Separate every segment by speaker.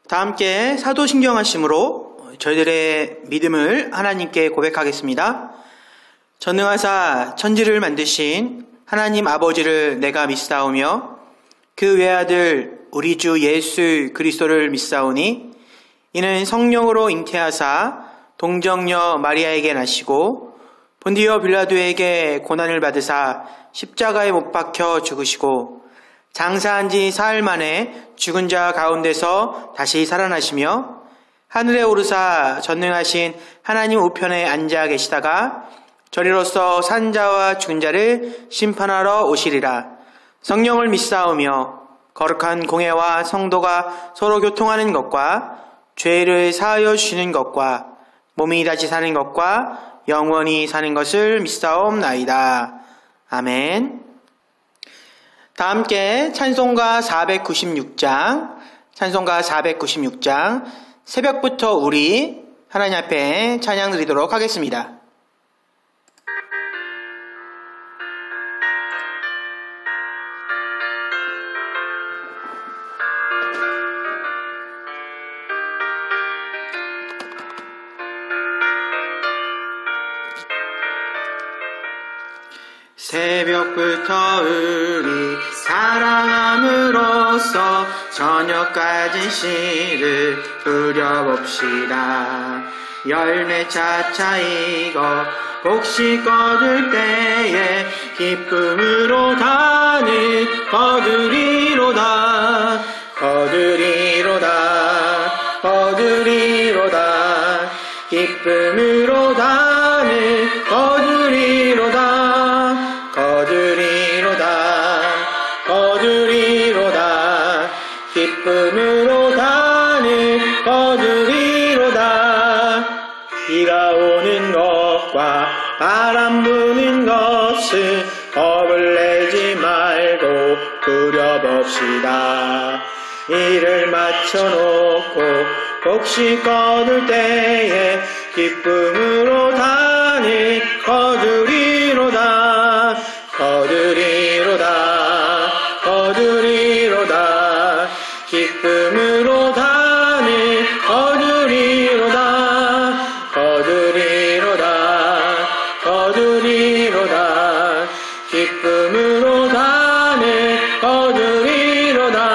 Speaker 1: 다 함께 사도신경하심으로 저희들의 믿음을 하나님께 고백하겠습니다. 전능하사 천지를 만드신 하나님 아버지를 내가 믿사오며 그 외아들 우리 주 예수 그리스도를 믿사오니 이는 성령으로 잉태하사 동정녀 마리아에게 나시고 본디오 빌라도에게 고난을 받으사 십자가에 못 박혀 죽으시고 장사한 지 사흘 만에 죽은 자 가운데서 다시 살아나시며 하늘에 오르사 전능하신 하나님 우편에 앉아 계시다가 저리로서 산 자와 죽은 자를 심판하러 오시리라. 성령을 믿사오며 거룩한 공회와 성도가 서로 교통하는 것과 죄를 사하여 주시는 것과 몸이 다시 사는 것과 영원히 사는 것을 믿사옵나이다. 아멘. 다 함께 찬송가 496장, 새벽부터 우리 하나님 앞에 찬양 드리도록 하겠습니다. 새벽부터 우리 사랑함으로써 저녁까지 씨를 뿌려봅시다. 열매 차차이고 곡식 거둘 때에 기쁨으로 다는 거두리로다. 기쁨으로 다는 거두리로다. 기쁨으로 다는 거두리로다. 비가 오는 것과 바람 부는 것은 겁을 내지 말고 부려봅시다. 일을 마쳐놓고 곡식 거둘 때에 기쁨으로 다는 거두리로다. 기쁨으로 다는 거두리로다. 기쁨으로 다는 거두리로다.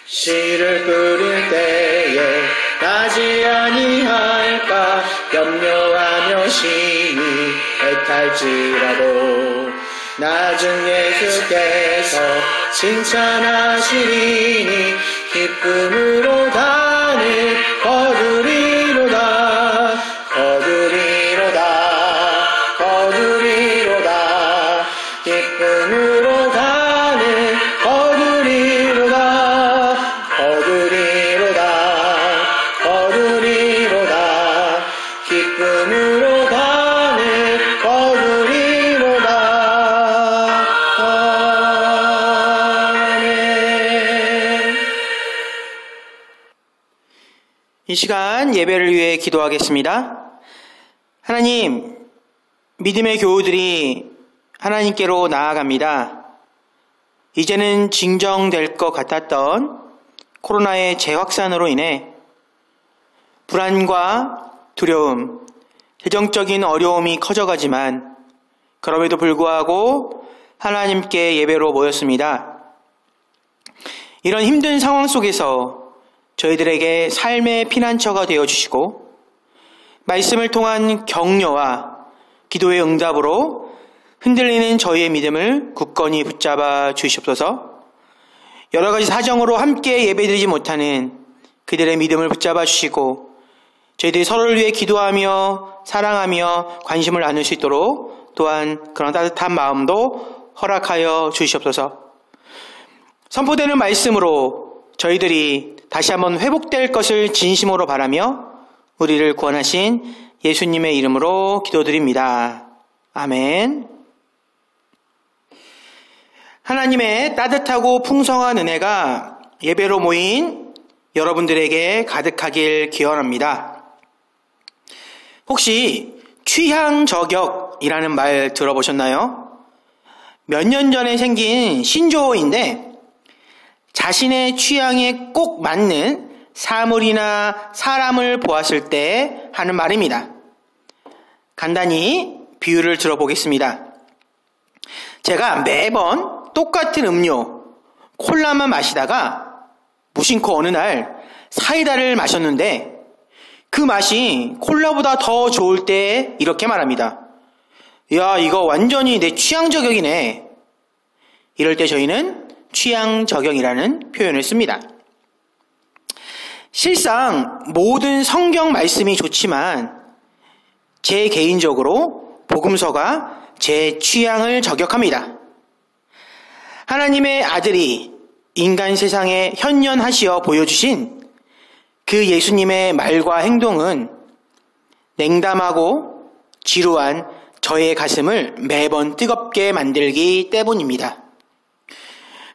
Speaker 1: 씨를 뿌릴 때에 나지 아니할까 염려하며 심히 애탈지라도 나중 예수께서 칭찬하시리니 기쁨으로 다는 거두리로다. 기쁨으로 다는 기쁨으로 가는 거두리로다. 아멘. 이 시간 예배를 위해 기도하겠습니다. 하나님, 믿음의 교우들이 하나님께로 나아갑니다. 이제는 진정될 것 같았던 코로나의 재확산으로 인해 불안과 두려움, 재정적인 어려움이 커져가지만 그럼에도 불구하고 하나님께 예배로 모였습니다. 이런 힘든 상황 속에서 저희들에게 삶의 피난처가 되어주시고 말씀을 통한 격려와 기도의 응답으로 흔들리는 저희의 믿음을 굳건히 붙잡아 주시옵소서. 여러 가지 사정으로 함께 예배드리지 못하는 그들의 믿음을 붙잡아 주시고 저희들이 서로를 위해 기도하며 사랑하며 관심을 나눌 수 있도록 또한 그런 따뜻한 마음도 허락하여 주시옵소서. 선포되는 말씀으로 저희들이 다시 한번 회복될 것을 진심으로 바라며 우리를 구원하신 예수님의 이름으로 기도드립니다. 아멘. 하나님의 따뜻하고 풍성한 은혜가 예배로 모인 여러분들에게 가득하길 기원합니다. 혹시 취향저격이라는 말 들어보셨나요? 몇 년 전에 생긴 신조어인데 자신의 취향에 꼭 맞는 사물이나 사람을 보았을 때 하는 말입니다. 간단히 비유를 들어보겠습니다. 제가 매번 똑같은 음료, 콜라만 마시다가 무심코 어느 날 사이다를 마셨는데 그 맛이 콜라보다 더 좋을 때 이렇게 말합니다. 야, 이거 완전히 내 취향 저격이네. 이럴 때 저희는 취향 저격이라는 표현을 씁니다. 실상 모든 성경 말씀이 좋지만 제 개인적으로 복음서가 제 취향을 저격합니다. 하나님의 아들이 인간 세상에 현현하시어 보여주신 그 예수님의 말과 행동은 냉담하고 지루한 저의 가슴을 매번 뜨겁게 만들기 때문입니다.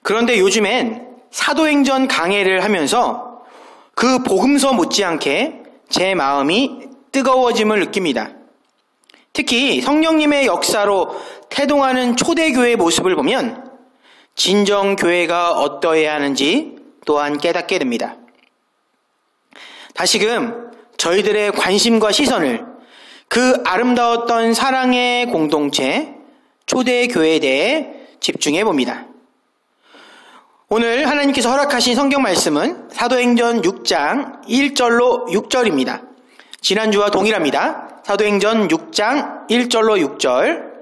Speaker 1: 그런데 요즘엔 사도행전 강해를 하면서 그 복음서 못지않게 제 마음이 뜨거워짐을 느낍니다. 특히 성령님의 역사로 태동하는 초대교회의 모습을 보면 진정 교회가 어떠해야 하는지 또한 깨닫게 됩니다. 다시금 저희들의 관심과 시선을 그 아름다웠던 사랑의 공동체 초대교회에 대해 집중해 봅니다. 오늘 하나님께서 허락하신 성경 말씀은 사도행전 6장 1절로 6절입니다. 지난주와 동일합니다. 사도행전 6장 1절로 6절.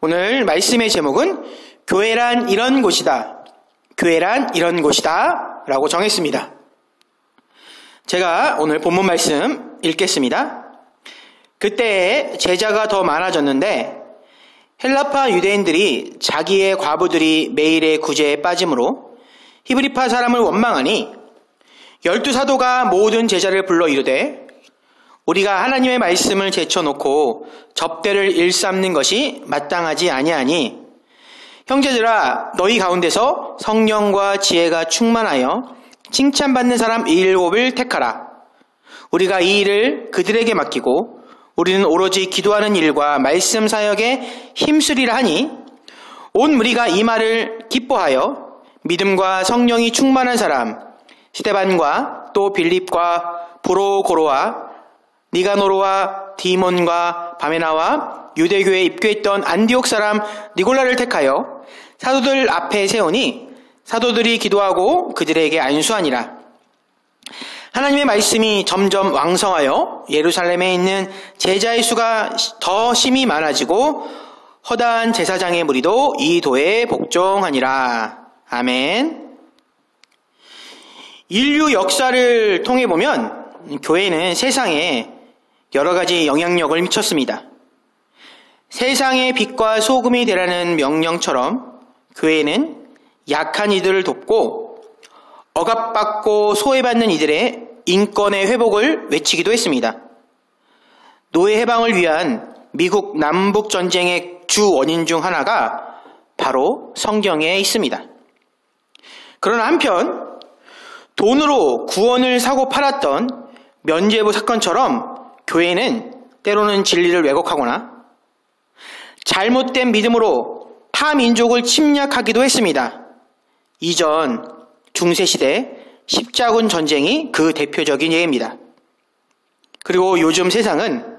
Speaker 1: 오늘 말씀의 제목은 교회란 이런 곳이다. 교회란 이런 곳이다. 라고 정했습니다. 제가 오늘 본문 말씀 읽겠습니다. 그때 제자가 더 많아졌는데 헬라파 유대인들이 자기의 과부들이 매일의 구제에 빠짐으로 히브리파 사람을 원망하니 12사도가 모든 제자를 불러 이르되 우리가 하나님의 말씀을 제쳐놓고 접대를 일삼는 것이 마땅하지 아니하니 형제들아 너희 가운데서 성령과 지혜가 충만하여 칭찬받는 사람 7을 택하라. 우리가 이 일을 그들에게 맡기고 우리는 오로지 기도하는 일과 말씀 사역에 힘쓰리라 하니 온 무리가 이 말을 기뻐하여 믿음과 성령이 충만한 사람 스데반과 또 빌립과 브로고로와 니가노로와 디몬과 바메나와 유대교에 입교했던 안디옥 사람 니골라를 택하여 사도들 앞에 세우니 사도들이 기도하고 그들에게 안수하니라. 하나님의 말씀이 점점 왕성하여 예루살렘에 있는 제자의 수가 더 심히 많아지고 허다한 제사장의 무리도 이 도에 복종하니라. 아멘. 인류 역사를 통해 보면 교회는 세상에 여러 가지 영향력을 미쳤습니다. 세상의 빛과 소금이 되라는 명령처럼 교회는 약한 이들을 돕고 억압받고 소외받는 이들의 인권의 회복을 외치기도 했습니다. 노예 해방을 위한 미국 남북전쟁의 주 원인 중 하나가 바로 성경에 있습니다. 그러나 한편 돈으로 구원을 사고 팔았던 면죄부 사건처럼 교회는 때로는 진리를 왜곡하거나 잘못된 믿음으로 타 민족을 침략하기도 했습니다. 이전 중세시대 십자군 전쟁이 그 대표적인 예입니다. 그리고 요즘 세상은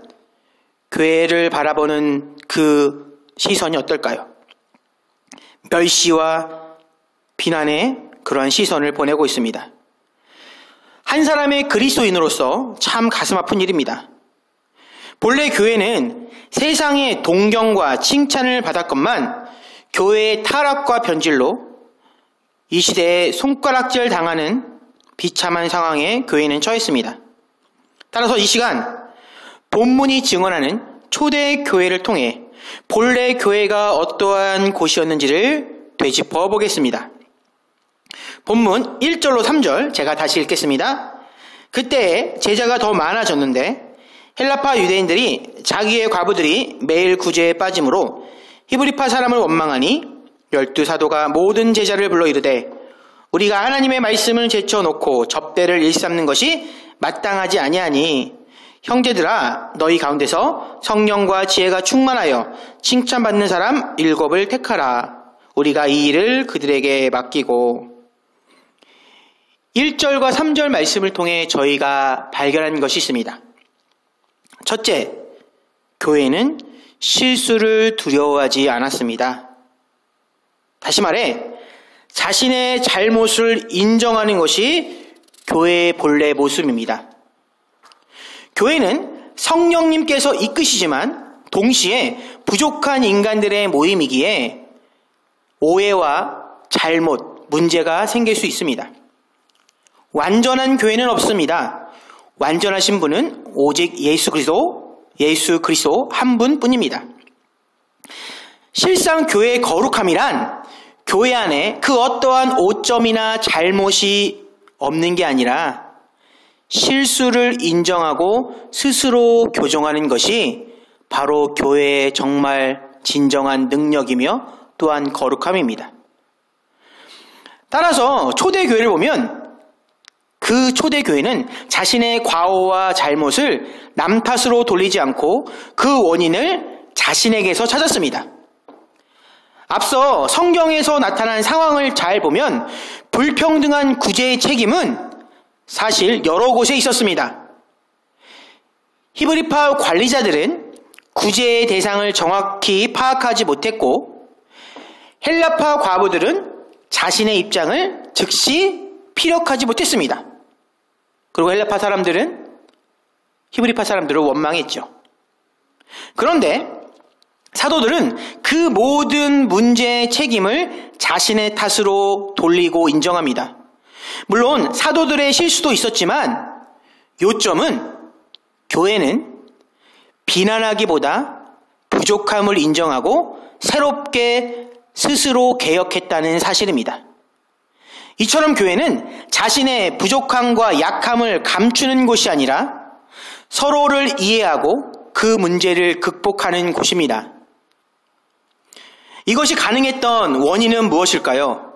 Speaker 1: 교회를 바라보는 그 시선이 어떨까요? 멸시와 비난의 그러한 시선을 보내고 있습니다. 한 사람의 그리스도인으로서 참 가슴 아픈 일입니다. 본래 교회는 세상의 동경과 칭찬을 받았건만 교회의 타락과 변질로 이 시대에 손가락질 당하는 비참한 상황에 교회는 처했습니다. 따라서 이 시간 본문이 증언하는 초대 교회를 통해 본래 교회가 어떠한 곳이었는지를 되짚어 보겠습니다. 본문 1절로 3절 제가 다시 읽겠습니다. 그때 제자가 더 많아졌는데 헬라파 유대인들이 자기의 과부들이 매일 구제에 빠짐으로 히브리파 사람을 원망하니 12 사도가 모든 제자를 불러 이르되 우리가 하나님의 말씀을 제쳐놓고 접대를 일삼는 것이 마땅하지 아니하니 형제들아 너희 가운데서 성령과 지혜가 충만하여 칭찬받는 사람 7을 택하라. 우리가 이 일을 그들에게 맡기고. 1절과 3절 말씀을 통해 저희가 발견한 것이 있습니다. 첫째, 교회는 실수를 두려워하지 않았습니다. 다시 말해 자신의 잘못을 인정하는 것이 교회의 본래 모습입니다. 교회는 성령님께서 이끄시지만 동시에 부족한 인간들의 모임이기에 오해와 잘못, 문제가 생길 수 있습니다. 완전한 교회는 없습니다. 완전하신 분은 오직 예수 그리스도 한 분뿐입니다. 실상 교회의 거룩함이란 교회 안에 그 어떠한 오점이나 잘못이 없는 게 아니라 실수를 인정하고 스스로 교정하는 것이 바로 교회의 정말 진정한 능력이며 또한 거룩함입니다. 따라서 초대교회를 보면 그 초대교회는 자신의 과오와 잘못을 남 탓으로 돌리지 않고 그 원인을 자신에게서 찾았습니다. 앞서 성경에서 나타난 상황을 잘 보면 불평등한 구제의 책임은 사실 여러 곳에 있었습니다. 히브리파 관리자들은 구제의 대상을 정확히 파악하지 못했고 헬라파 과부들은 자신의 입장을 즉시 피력하지 못했습니다. 그리고 헬라파 사람들은 히브리파 사람들을 원망했죠. 그런데 사도들은 그 모든 문제의 책임을 자신의 탓으로 돌리고 인정합니다. 물론 사도들의 실수도 있었지만 요점은 교회는 비난하기보다 부족함을 인정하고 새롭게 스스로 개혁했다는 사실입니다. 이처럼 교회는 자신의 부족함과 약함을 감추는 곳이 아니라 서로를 이해하고 그 문제를 극복하는 곳입니다. 이것이 가능했던 원인은 무엇일까요?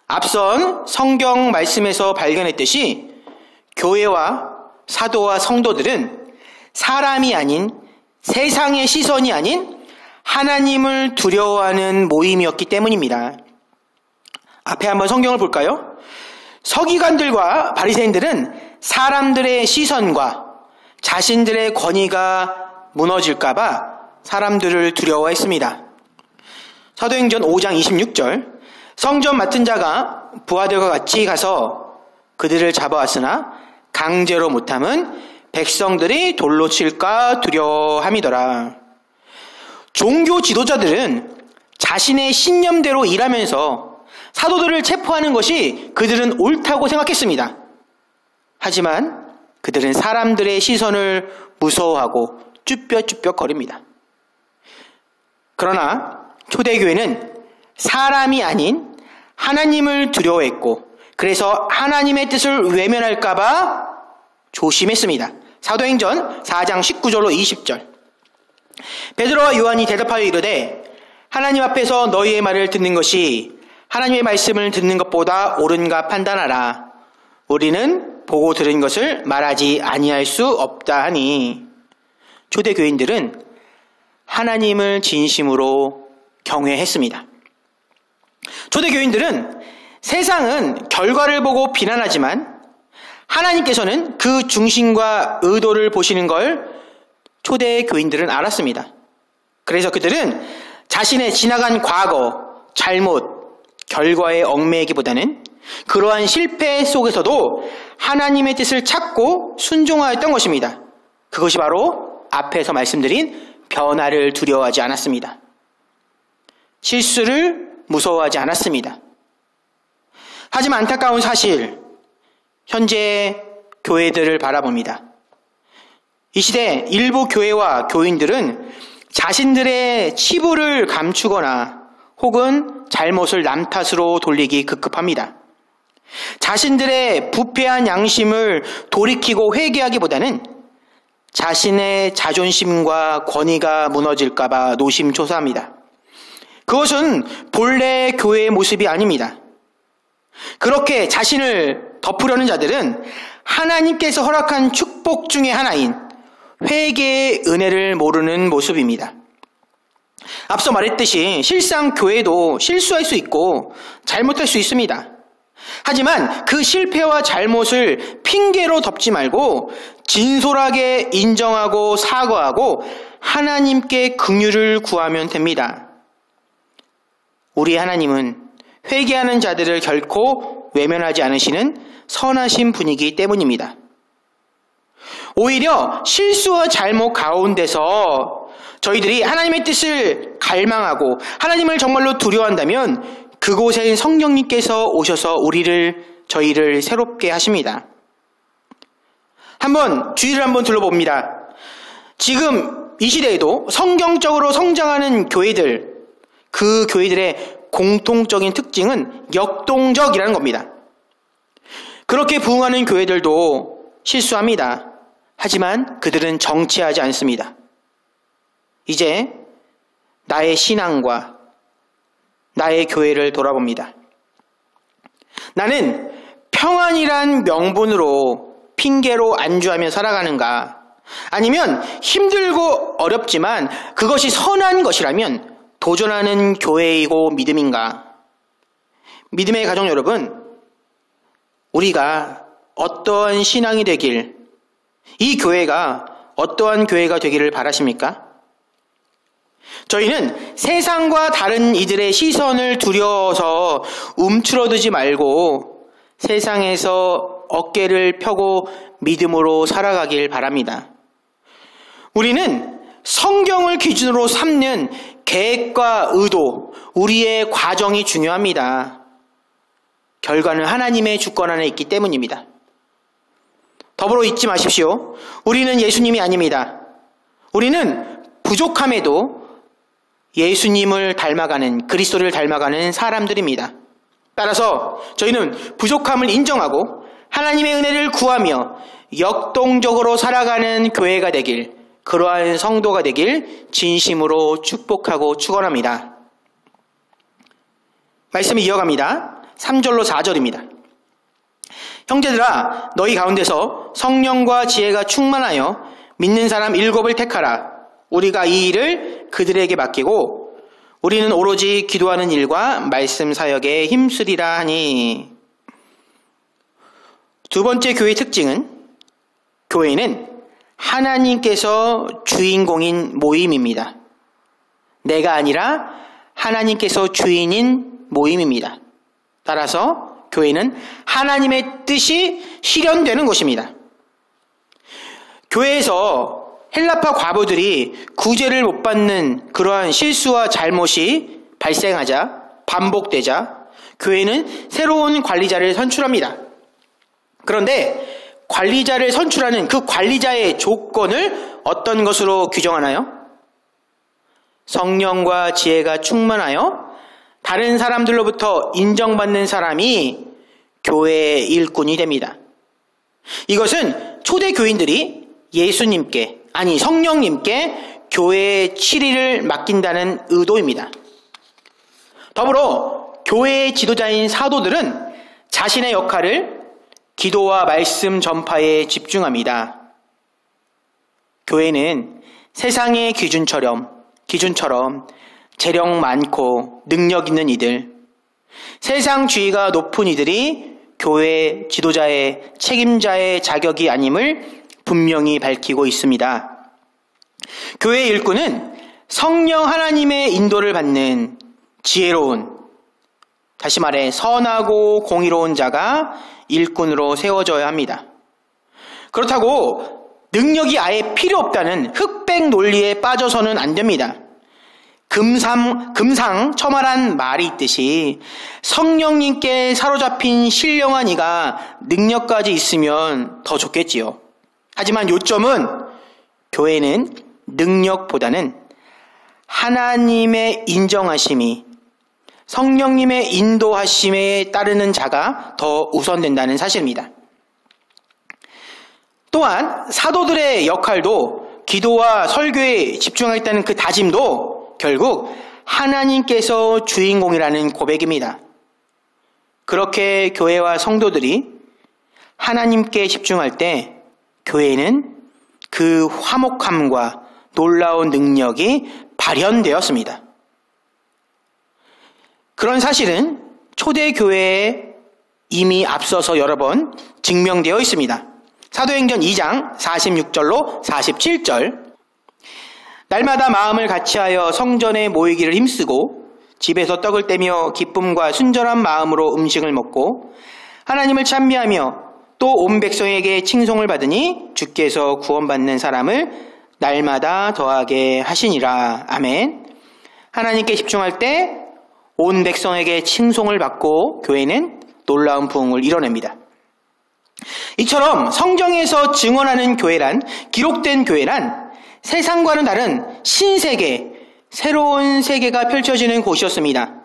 Speaker 1: 앞선 성경 말씀에서 발견했듯이 교회와 사도와 성도들은 사람이 아닌 세상의 시선이 아닌 하나님을 두려워하는 모임이었기 때문입니다. 앞에 한번 성경을 볼까요? 서기관들과 바리새인들은 사람들의 시선과 자신들의 권위가 무너질까봐 사람들을 두려워했습니다. 사도행전 5장 26절 성전 맡은 자가 부하들과 같이 가서 그들을 잡아왔으나 강제로 못함은 백성들이 돌로 칠까 두려워함이더라. 종교 지도자들은 자신의 신념대로 일하면서 사도들을 체포하는 것이 그들은 옳다고 생각했습니다. 하지만 그들은 사람들의 시선을 무서워하고 쭈뼛쭈뼛거립니다. 그러나 초대교회는 사람이 아닌 하나님을 두려워했고 그래서 하나님의 뜻을 외면할까봐 조심했습니다. 사도행전 4장 19절로 20절 베드로와 요한이 대답하여 이르되 하나님 앞에서 너희의 말을 듣는 것이 하나님의 말씀을 듣는 것보다 옳은가 판단하라. 우리는 보고 들은 것을 말하지 아니할 수 없다 하니 초대교인들은 하나님을 진심으로 경외했습니다. 초대교인들은 세상은 결과를 보고 비난하지만 하나님께서는 그 중심과 의도를 보시는 걸 초대교인들은 알았습니다. 그래서 그들은 자신의 지나간 과거, 잘못, 결과에 얽매이기보다는 그러한 실패 속에서도 하나님의 뜻을 찾고 순종하였던 것입니다. 그것이 바로 앞에서 말씀드린 변화를 두려워하지 않았습니다. 실수를 무서워하지 않았습니다. 하지만 안타까운 사실, 현재 교회들을 바라봅니다. 이 시대 일부 교회와 교인들은 자신들의 치부를 감추거나 혹은 잘못을 남 탓으로 돌리기 급급합니다. 자신들의 부패한 양심을 돌이키고 회개하기보다는 자신의 자존심과 권위가 무너질까봐 노심초사합니다. 그것은 본래 교회의 모습이 아닙니다. 그렇게 자신을 덮으려는 자들은 하나님께서 허락한 축복 중의 하나인 회개의 은혜를 모르는 모습입니다. 앞서 말했듯이 실상 교회도 실수할 수 있고 잘못할 수 있습니다. 하지만 그 실패와 잘못을 핑계로 덮지 말고 진솔하게 인정하고 사과하고 하나님께 긍휼을 구하면 됩니다. 우리 하나님은 회개하는 자들을 결코 외면하지 않으시는 선하신 분이기 때문입니다. 오히려 실수와 잘못 가운데서 저희들이 하나님의 뜻을 갈망하고 하나님을 정말로 두려워한다면 그곳에 성령님께서 오셔서 저희를 새롭게 하십니다. 주위를 한번 둘러봅니다. 지금 이 시대에도 성경적으로 성장하는 교회들, 그 교회들의 공통적인 특징은 역동적이라는 겁니다. 그렇게 부흥하는 교회들도 실수합니다. 하지만 그들은 정치하지 않습니다. 이제 나의 신앙과 나의 교회를 돌아봅니다. 나는 평안이란 명분으로 핑계로 안주하며 살아가는가? 아니면 힘들고 어렵지만 그것이 선한 것이라면 도전하는 교회이고 믿음인가? 믿음의 가족 여러분, 우리가 어떠한 신앙이 되길, 이 교회가 어떠한 교회가 되기를 바라십니까? 저희는 세상과 다른 이들의 시선을 두려워서 움츠러들지 말고 세상에서 어깨를 펴고 믿음으로 살아가길 바랍니다. 우리는 성경을 기준으로 삼는 계획과 의도, 우리의 과정이 중요합니다. 결과는 하나님의 주권 안에 있기 때문입니다. 더불어 잊지 마십시오. 우리는 예수님이 아닙니다. 우리는 부족함에도 예수님을 닮아가는, 그리스도를 닮아가는 사람들입니다. 따라서 저희는 부족함을 인정하고 하나님의 은혜를 구하며 역동적으로 살아가는 교회가 되길, 그러한 성도가 되길 진심으로 축복하고 축원합니다. 말씀이 이어갑니다. 3절로 4절입니다. 형제들아, 너희 가운데서 성령과 지혜가 충만하여 믿는 사람 7을 택하라. 우리가 이 일을 그들에게 맡기고 우리는 오로지 기도하는 일과 말씀 사역에 힘쓰리라 하니. 두 번째 교회의 특징은, 교회는 하나님께서 주인공인 모임입니다. 내가 아니라 하나님께서 주인인 모임입니다. 따라서 교회는 하나님의 뜻이 실현되는 곳입니다. 교회에서 헬라파 과부들이 구제를 못 받는 그러한 실수와 잘못이 발생하자, 반복되자 교회는 새로운 관리자를 선출합니다. 그런데 관리자를 선출하는 그 관리자의 조건을 어떤 것으로 규정하나요? 성령과 지혜가 충만하여 다른 사람들로부터 인정받는 사람이 교회의 일꾼이 됩니다. 이것은 초대 교인들이 예수님께, 아니 성령님께 교회의 치리를 맡긴다는 의도입니다. 더불어 교회의 지도자인 사도들은 자신의 역할을 기도와 말씀 전파에 집중합니다. 교회는 세상의 기준처럼 재력 많고 능력 있는 이들, 세상주의가 높은 이들이 교회 지도자의 책임자의 자격이 아님을 분명히 밝히고 있습니다. 교회의 일꾼은 성령 하나님의 인도를 받는 지혜로운, 다시 말해 선하고 공의로운 자가 일꾼으로 세워져야 합니다. 그렇다고 능력이 아예 필요 없다는 흑백 논리에 빠져서는 안 됩니다. 금상첨화란 말이 있듯이 성령님께 사로잡힌 신령한 이가 능력까지 있으면 더 좋겠지요. 하지만 요점은 교회는 능력보다는 하나님의 인정하심이, 성령님의 인도하심에 따르는 자가 더 우선된다는 사실입니다. 또한 사도들의 역할도 기도와 설교에 집중하겠다는 그 다짐도 결국 하나님께서 주인공이라는 고백입니다. 그렇게 교회와 성도들이 하나님께 집중할 때 교회는 그 화목함과 놀라운 능력이 발현되었습니다. 그런 사실은 초대교회에 이미 앞서서 여러 번 증명되어 있습니다. 사도행전 2장 46절로 47절. 날마다 마음을 같이하여 성전에 모이기를 힘쓰고 집에서 떡을 떼며 기쁨과 순전한 마음으로 음식을 먹고 하나님을 찬미하며 또 온 백성에게 칭송을 받으니 주께서 구원받는 사람을 날마다 더하게 하시니라. 아멘. 하나님께 집중할 때 온 백성에게 칭송을 받고 교회는 놀라운 부흥을 이뤄냅니다. 이처럼 성경에서 증언하는 교회란, 기록된 교회란 세상과는 다른 신세계, 새로운 세계가 펼쳐지는 곳이었습니다.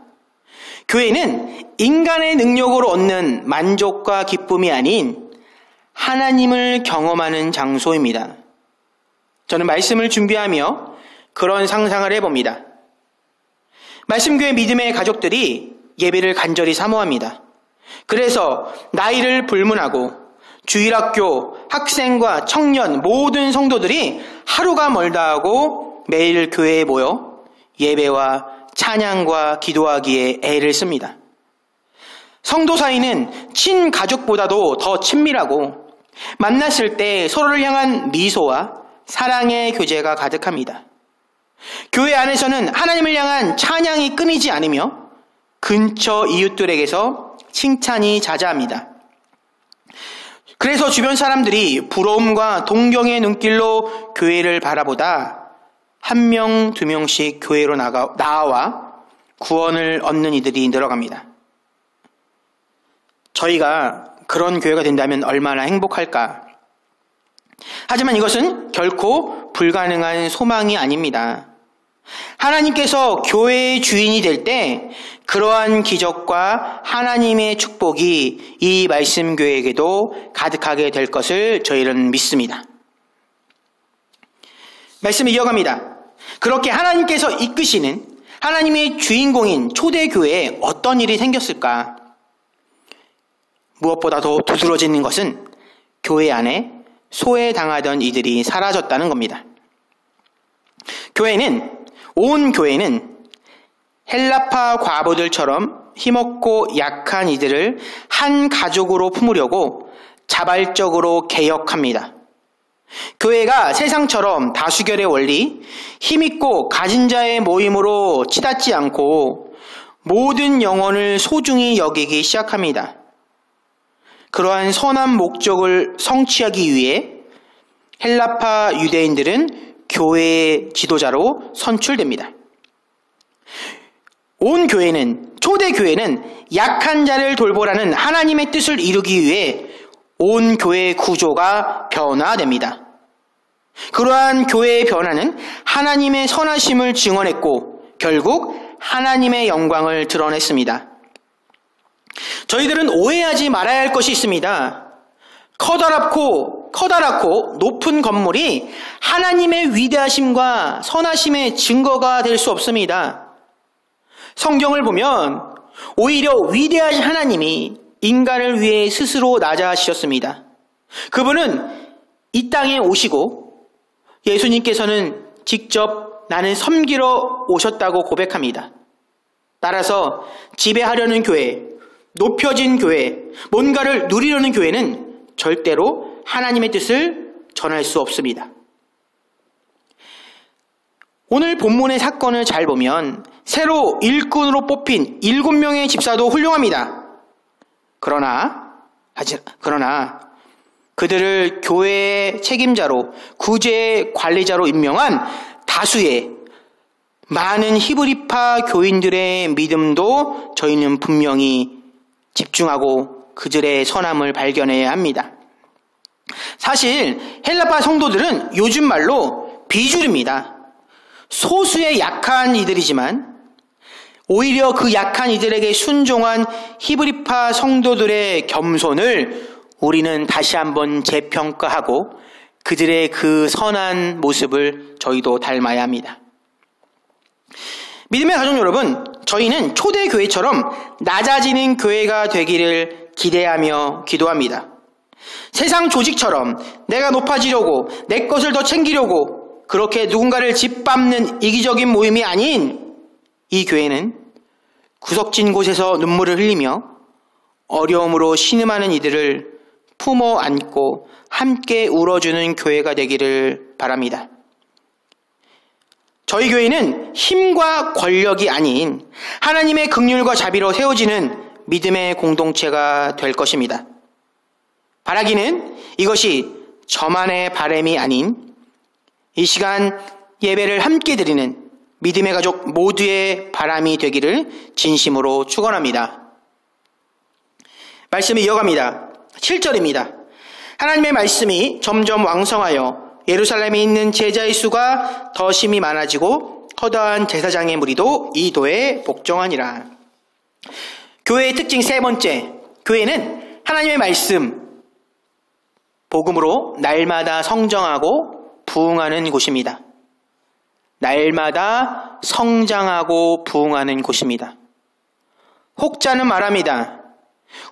Speaker 1: 교회는 인간의 능력으로 얻는 만족과 기쁨이 아닌 하나님을 경험하는 장소입니다. 저는 말씀을 준비하며 그런 상상을 해봅니다. 말씀교회 믿음의 가족들이 예배를 간절히 사모합니다. 그래서 나이를 불문하고 주일학교, 학생과 청년 모든 성도들이 하루가 멀다 하고 매일 교회에 모여 예배와 찬양과 기도하기에 애를 씁니다. 성도 사이는 친가족보다도 더 친밀하고 만났을 때 서로를 향한 미소와 사랑의 교제가 가득합니다. 교회 안에서는 하나님을 향한 찬양이 끊이지 않으며 근처 이웃들에게서 칭찬이 자자합니다. 그래서 주변 사람들이 부러움과 동경의 눈길로 교회를 바라보다 한 명, 두 명씩 교회로 나와 구원을 얻는 이들이 늘어갑니다. 저희가 그런 교회가 된다면 얼마나 행복할까? 하지만 이것은 결코 불가능한 소망이 아닙니다. 하나님께서 교회의 주인이 될 때 그러한 기적과 하나님의 축복이 이 말씀교회에게도 가득하게 될 것을 저희는 믿습니다. 말씀을 이어갑니다. 그렇게 하나님께서 이끄시는 하나님의 주인공인 초대교회에 어떤 일이 생겼을까? 무엇보다 더 두드러지는 것은 교회 안에 소외당하던 이들이 사라졌다는 겁니다. 온 교회는 헬라파 과부들처럼 힘없고 약한 이들을 한 가족으로 품으려고 자발적으로 개혁합니다. 교회가 세상처럼 다수결의 원리, 힘있고 가진 자의 모임으로 치닫지 않고 모든 영혼을 소중히 여기기 시작합니다. 그러한 선한 목적을 성취하기 위해 헬라파 유대인들은 교회의 지도자로 선출됩니다. 온 교회는, 초대교회는 약한 자를 돌보라는 하나님의 뜻을 이루기 위해 온 교회의 구조가 변화됩니다. 그러한 교회의 변화는 하나님의 선하심을 증언했고 결국 하나님의 영광을 드러냈습니다. 저희들은 오해하지 말아야 할 것이 있습니다. 커다랗고 높은 건물이 하나님의 위대하심과 선하심의 증거가 될 수 없습니다. 성경을 보면 오히려 위대하신 하나님이 인간을 위해 스스로 낮아지셨습니다. 그분은 이 땅에 오시고 예수님께서는 직접 나는 섬기러 오셨다고 고백합니다. 따라서 지배하려는 교회, 높여진 교회, 뭔가를 누리려는 교회는 절대로 하나님의 뜻을 전할 수 없습니다. 오늘 본문의 사건을 잘 보면 새로 일꾼으로 뽑힌 7명의 집사도 훌륭합니다. 그러나 그들을 교회의 책임자로, 구제 관리자로 임명한 다수의 많은 히브리파 교인들의 믿음도 저희는 분명히 집중하고 그들의 선함을 발견해야 합니다. 사실 헬라파 성도들은 요즘 말로 비주류입니다. 소수의 약한 이들이지만 오히려 그 약한 이들에게 순종한 히브리파 성도들의 겸손을 우리는 다시 한번 재평가하고 그들의 그 선한 모습을 저희도 닮아야 합니다. 믿음의 가족 여러분, 저희는 초대교회처럼 낮아지는 교회가 되기를 기대하며 기도합니다. 세상 조직처럼 내가 높아지려고 내 것을 더 챙기려고 그렇게 누군가를 짓밟는 이기적인 모임이 아닌 이 교회는 구석진 곳에서 눈물을 흘리며 어려움으로 신음하는 이들을 품어 안고 함께 울어주는 교회가 되기를 바랍니다. 저희 교회는 힘과 권력이 아닌 하나님의 긍휼과 자비로 세워지는 믿음의 공동체가 될 것입니다. 바라기는 이것이 저만의 바람이 아닌 이 시간 예배를 함께 드리는 믿음의 가족 모두의 바람이 되기를 진심으로 축원합니다. 말씀이 이어갑니다. 7절입니다. 하나님의 말씀이 점점 왕성하여 예루살렘에 있는 제자의 수가 더 심히 많아지고 허다한 제사장의 무리도 이 도에 복종하니라. 교회의 특징 세 번째, 교회는 하나님의 말씀, 복음으로 날마다 성장하고 부흥하는 곳입니다. 날마다 성장하고 부흥하는 곳입니다. 혹자는 말합니다.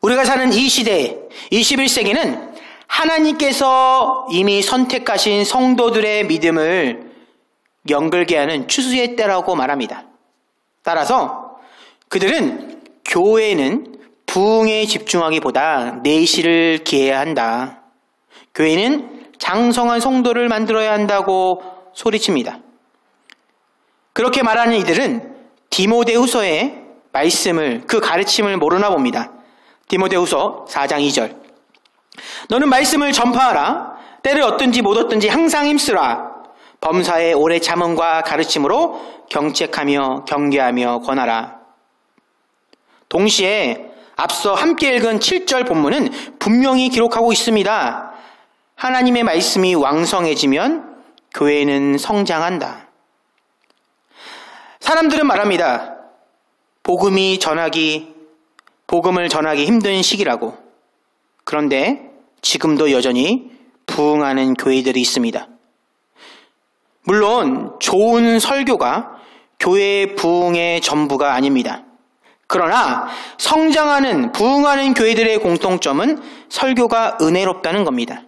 Speaker 1: 우리가 사는 이 시대, 21세기는 하나님께서 이미 선택하신 성도들의 믿음을 연결게 하는 추수의 때라고 말합니다. 따라서 그들은 교회는 부흥에 집중하기보다 내실을 기해야 한다. 교회는 장성한 성도를 만들어야 한다고 소리칩니다. 그렇게 말하는 이들은 디모데후서의 말씀을, 그 가르침을 모르나 봅니다. 디모데후서 4장 2절. 너는 말씀을 전파하라. 때를 얻든지 못 얻든지 항상 힘쓰라. 범사의 오래 참음과 가르침으로 경책하며 경계하며 권하라. 동시에 앞서 함께 읽은 7절 본문은 분명히 기록하고 있습니다. 하나님의 말씀이 왕성해지면 교회는 성장한다. 사람들은 말합니다. 복음을 전하기 힘든 시기라고. 그런데 지금도 여전히 부흥하는 교회들이 있습니다. 물론 좋은 설교가 교회의 부흥의 전부가 아닙니다. 그러나 성장하는, 부흥하는 교회들의 공통점은 설교가 은혜롭다는 겁니다.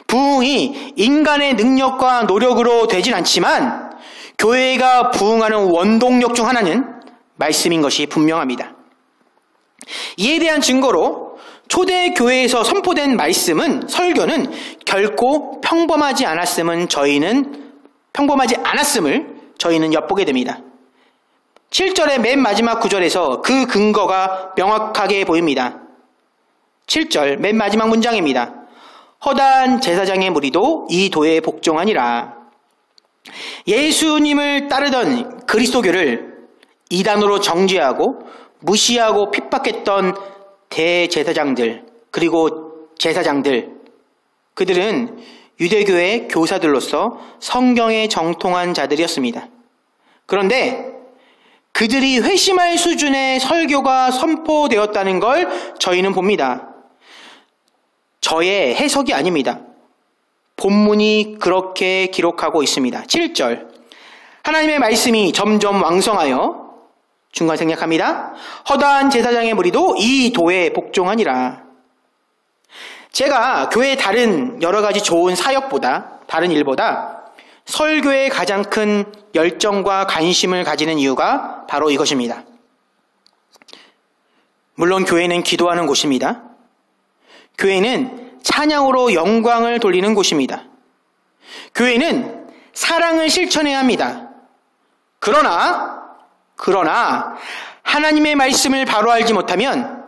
Speaker 1: 부흥이 인간의 능력과 노력으로 되진 않지만 교회가 부흥하는 원동력 중 하나는 말씀인 것이 분명합니다. 이에 대한 증거로 초대교회에서 선포된 말씀은, 설교는 결코 평범하지 않았음을 저희는 엿보게 됩니다. 7절의 맨 마지막 구절에서 그 근거가 명확하게 보입니다. 7절 맨 마지막 문장입니다. 허다한 제사장의 무리도 이 도에 복종하니라. 예수님을 따르던 그리스도교를 이단으로 정죄하고 무시하고 핍박했던 대제사장들, 그리고 제사장들, 그들은 유대교의 교사들로서 성경에 정통한 자들이었습니다. 그런데 그들이 회심할 수준의 설교가 선포되었다는 걸 저희는 봅니다. 저의 해석이 아닙니다. 본문이 그렇게 기록하고 있습니다. 7절. 하나님의 말씀이 점점 왕성하여, 중간 생략합니다. 허다한 제사장의 무리도 이 도에 복종하니라. 제가 교회의 다른 여러 가지 좋은 사역보다, 다른 일보다 설교에 가장 큰 열정과 관심을 가지는 이유가 바로 이것입니다. 물론 교회는 기도하는 곳입니다. 교회는 찬양으로 영광을 돌리는 곳입니다. 교회는 사랑을 실천해야 합니다. 그러나 하나님의 말씀을 바로 알지 못하면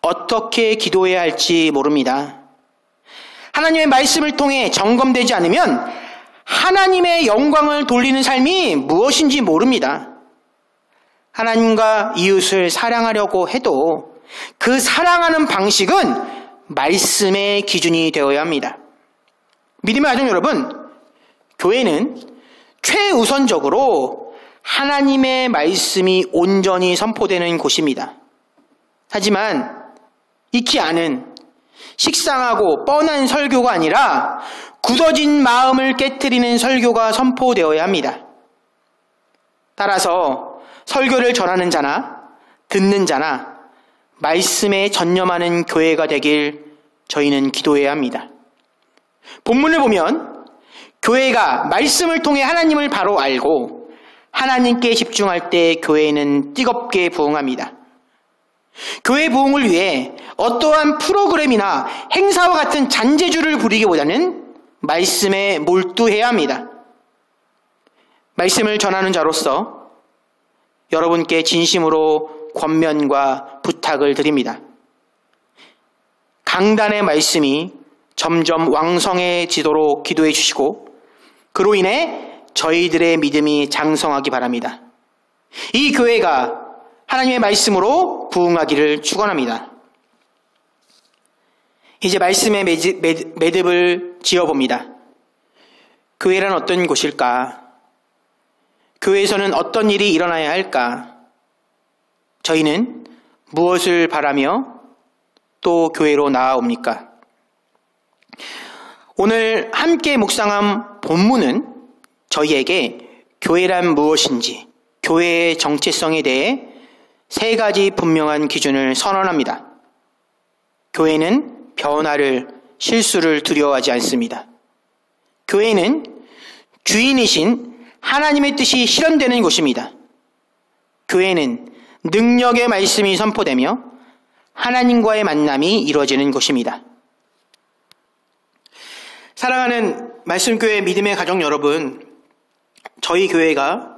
Speaker 1: 어떻게 기도해야 할지 모릅니다. 하나님의 말씀을 통해 점검되지 않으면 하나님의 영광을 돌리는 삶이 무엇인지 모릅니다. 하나님과 이웃을 사랑하려고 해도 그 사랑하는 방식은 말씀의 기준이 되어야 합니다. 믿음의 가족 여러분, 교회는 최우선적으로 하나님의 말씀이 온전히 선포되는 곳입니다. 하지만 익히 아는 식상하고 뻔한 설교가 아니라 굳어진 마음을 깨트리는 설교가 선포되어야 합니다. 따라서 설교를 전하는 자나 듣는 자나 말씀에 전념하는 교회가 되길 저희는 기도해야 합니다. 본문을 보면 교회가 말씀을 통해 하나님을 바로 알고 하나님께 집중할 때 교회는 뜨겁게 부흥합니다. 교회 부흥을 위해 어떠한 프로그램이나 행사와 같은 잔재주를 부리기보다는 말씀에 몰두해야 합니다. 말씀을 전하는 자로서 여러분께 진심으로 권면과 부탁을 드립니다. 강단의 말씀이 점점 왕성해지도록 기도해 주시고 그로 인해 저희들의 믿음이 장성하기 바랍니다. 이 교회가 하나님의 말씀으로 부흥하기를 축원합니다. 이제 말씀의 매듭을 지어봅니다. 교회란 어떤 곳일까? 교회에서는 어떤 일이 일어나야 할까? 저희는 무엇을 바라며 또 교회로 나아옵니까? 오늘 함께 묵상한 본문은 저희에게 교회란 무엇인지, 교회의 정체성에 대해 3가지 분명한 기준을 선언합니다. 교회는 변화를, 실수를 두려워하지 않습니다. 교회는 주인이신 하나님의 뜻이 실현되는 곳입니다. 교회는 능력의 말씀이 선포되며 하나님과의 만남이 이루어지는 곳입니다. 사랑하는 말씀교회 믿음의 가족 여러분, 저희 교회가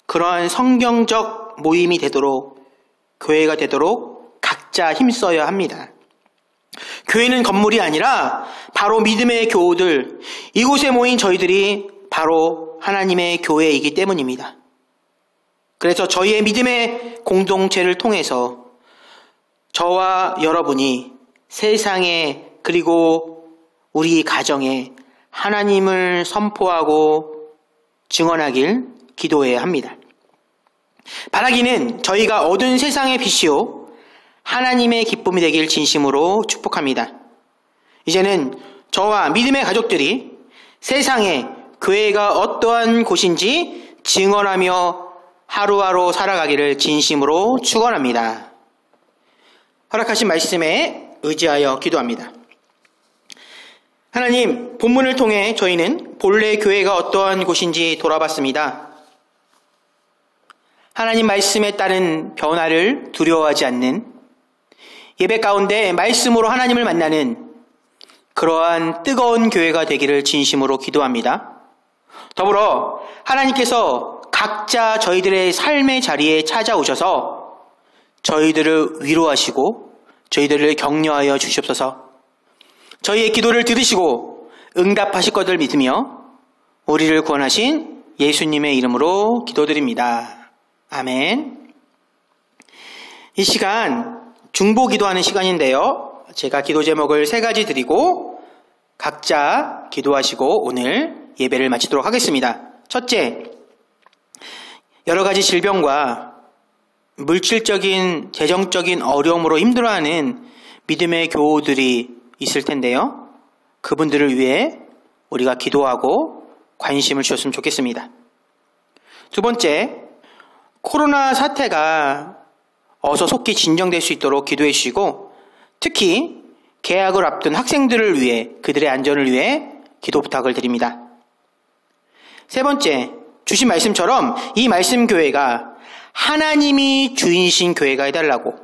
Speaker 1: 그러한 성경적 모임이 되도록, 교회가 되도록 각자 힘써야 합니다. 교회는 건물이 아니라 바로 믿음의 교우들, 이곳에 모인 저희들이 바로 하나님의 교회이기 때문입니다. 그래서 저희의 믿음의 공동체를 통해서 저와 여러분이 세상에 그리고 우리 가정에 하나님을 선포하고 증언하길 기도해야 합니다. 바라기는 저희가 어두운 세상의 빛이요 하나님의 기쁨이 되길 진심으로 축복합니다. 이제는 저와 믿음의 가족들이 세상에 교회가 어떠한 곳인지 증언하며 하루하루 살아가기를 진심으로 축원합니다. 허락하신 말씀에 의지하여 기도합니다. 하나님, 본문을 통해 저희는 본래 교회가 어떠한 곳인지 돌아봤습니다. 하나님 말씀에 따른 변화를 두려워하지 않는 예배 가운데 말씀으로 하나님을 만나는 그러한 뜨거운 교회가 되기를 진심으로 기도합니다. 더불어 하나님께서 각자 저희들의 삶의 자리에 찾아오셔서 저희들을 위로하시고 저희들을 격려하여 주시옵소서. 저희의 기도를 들으시고 응답하실 것을 믿으며 우리를 구원하신 예수님의 이름으로 기도드립니다. 아멘. 이 시간 중보 기도하는 시간인데요. 제가 기도 제목을 3가지 드리고 각자 기도하시고 오늘 예배를 마치도록 하겠습니다. 첫째, 여러 가지 질병과 물질적인, 재정적인 어려움으로 힘들어하는 믿음의 교우들이 있을 텐데요. 그분들을 위해 우리가 기도하고 관심을 주셨으면 좋겠습니다. 두 번째, 코로나 사태가 어서 속히 진정될 수 있도록 기도해 주시고 특히 개학을 앞둔 학생들을 위해 그들의 안전을 위해 기도 부탁을 드립니다. 세 번째, 주신 말씀처럼 이 말씀 교회가 하나님이 주인이신 교회가 해달라고,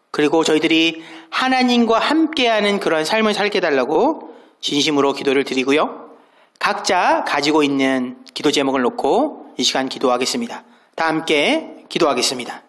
Speaker 1: 그리고 저희들이 하나님과 함께하는 그런 삶을 살게 해달라고 진심으로 기도를 드리고요. 각자 가지고 있는 기도 제목을 놓고 이 시간 기도하겠습니다. 다 함께 기도하겠습니다.